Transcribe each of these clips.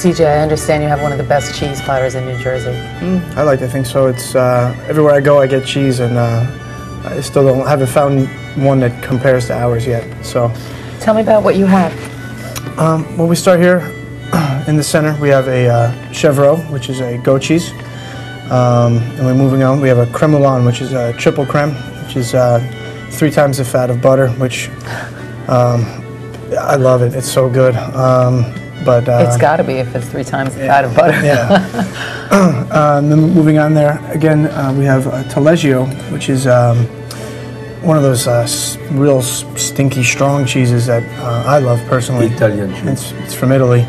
CJ, I understand you have one of the best cheese platters in New Jersey. I like to think so. It's everywhere I go, I get cheese, and I still haven't found one that compares to ours yet. So, tell me about what you have. Well, we start here in the center. We have a chevreau, which is a goat cheese, and we're moving on. We have a creme moulin, which is a triple creme, which is 3 times the fat of butter, which I love it. It's so good. But it's got to be if it's 3 times the fat of butter. Yeah. And then moving on there, again, we have taleggio, which is one of those real stinky, strong cheeses that I love personally. Italian cheese. It's from Italy.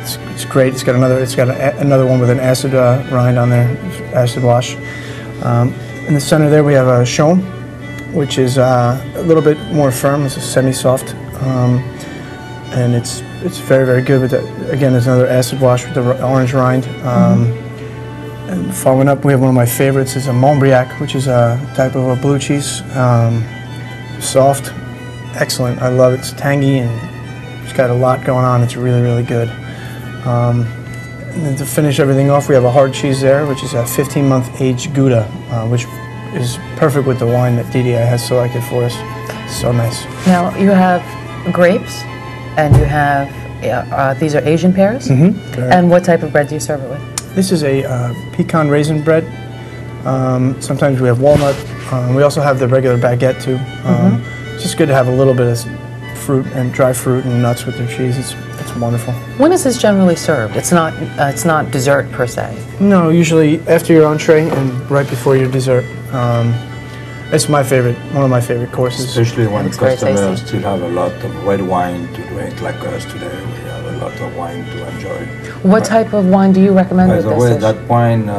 It's great. It's got another one with an acid rind on there, acid wash. In the center there, we have a chaume, which is a little bit more firm. It's a semi-soft, and it's very, very good. But again, there's another acid wash with the orange rind. And following up, we have one of my favorites. Is a Montbriac, which is a type of a blue cheese. Soft, excellent. I love it. It's tangy and it's got a lot going on. It's really, really good. And then to finish everything off, we have a hard cheese there, which is a 15-month aged Gouda, which is perfect with the wine that Didier has selected for us. So nice. Now, you have grapes, and you have, these are Asian pears? And what type of bread do you serve it with? This is a pecan raisin bread. Sometimes we have walnut. We also have the regular baguette too. It's just good to have a little bit of fruit and dry fruit and nuts with your cheese. It's wonderful. When is this generally served? It's not dessert per se. No, usually after your entree and right before your dessert. It's one of my favorite courses. Especially when customers still have a lot of red wine to drink, like us today. We have a lot of wine to enjoy. What type of wine do you recommend with this dish? By the way, that wine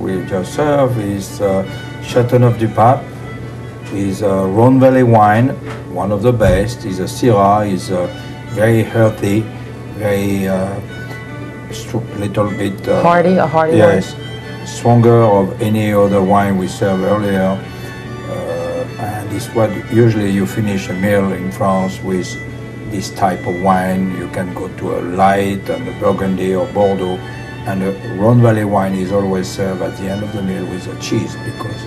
we just served is Châteauneuf-du-Pape. Is a Rhone Valley wine, one of the best. Is a Syrah. Is very healthy, very little bit hardy. A hardy wine. Yes, stronger of any other wine we served earlier. And it's what usually you finish a meal in France with this type of wine. You can go to a light and a Burgundy or Bordeaux, and a Rhone Valley wine is always served at the end of the meal with a cheese, because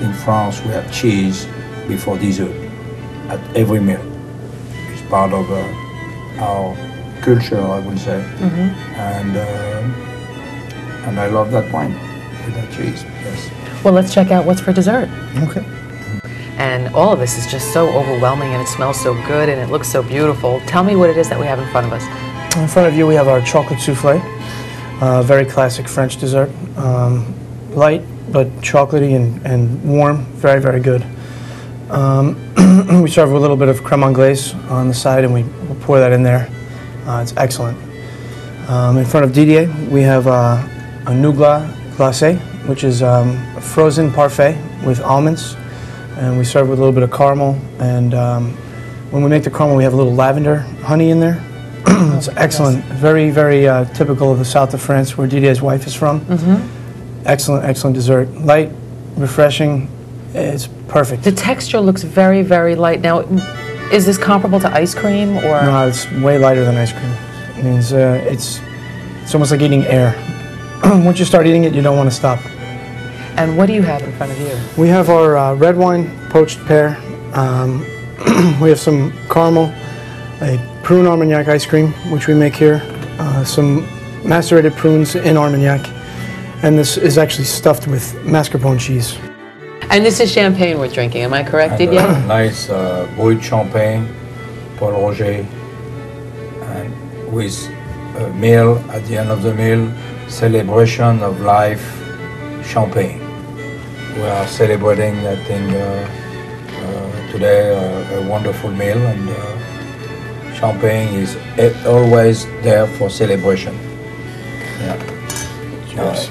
in France we have cheese before dessert at every meal. It's part of our culture, I would say, and I love that wine with that cheese. Yes. Well, let's check out what's for dessert. Okay. And all of this is just so overwhelming, and it smells so good, and it looks so beautiful. Tell me what it is that we have in front of us. In front of you, we have our chocolate souffle, very classic French dessert. Light, but chocolatey and warm, very, very good. We serve with a little bit of creme anglaise on the side, and we'll pour that in there. It's excellent. In front of Didier, we have a nougat glacé, which is a frozen parfait with almonds. And we serve with a little bit of caramel, and when we make the caramel, we have a little lavender honey in there. It's excellent, very, very typical of the south of France, where Didier's wife is from. Excellent, excellent dessert. Light, refreshing, it's perfect. The texture looks very, very light. Now, is this comparable to ice cream, or? No, it's way lighter than ice cream. It means it's almost like eating air. Once you start eating it, you don't want to stop. And what do you have in front of you? We have our red wine, poached pear. We have some caramel, a prune Armagnac ice cream, which we make here, some macerated prunes in Armagnac, and this is actually stuffed with mascarpone cheese. And this is champagne we're drinking, am I correct, Didier? Nice Brut champagne, Paul Roger, and with a meal at the end of the meal, celebration of life, champagne. We are celebrating, I think, today a wonderful meal, and champagne is always there for celebration. Yeah. Cheers.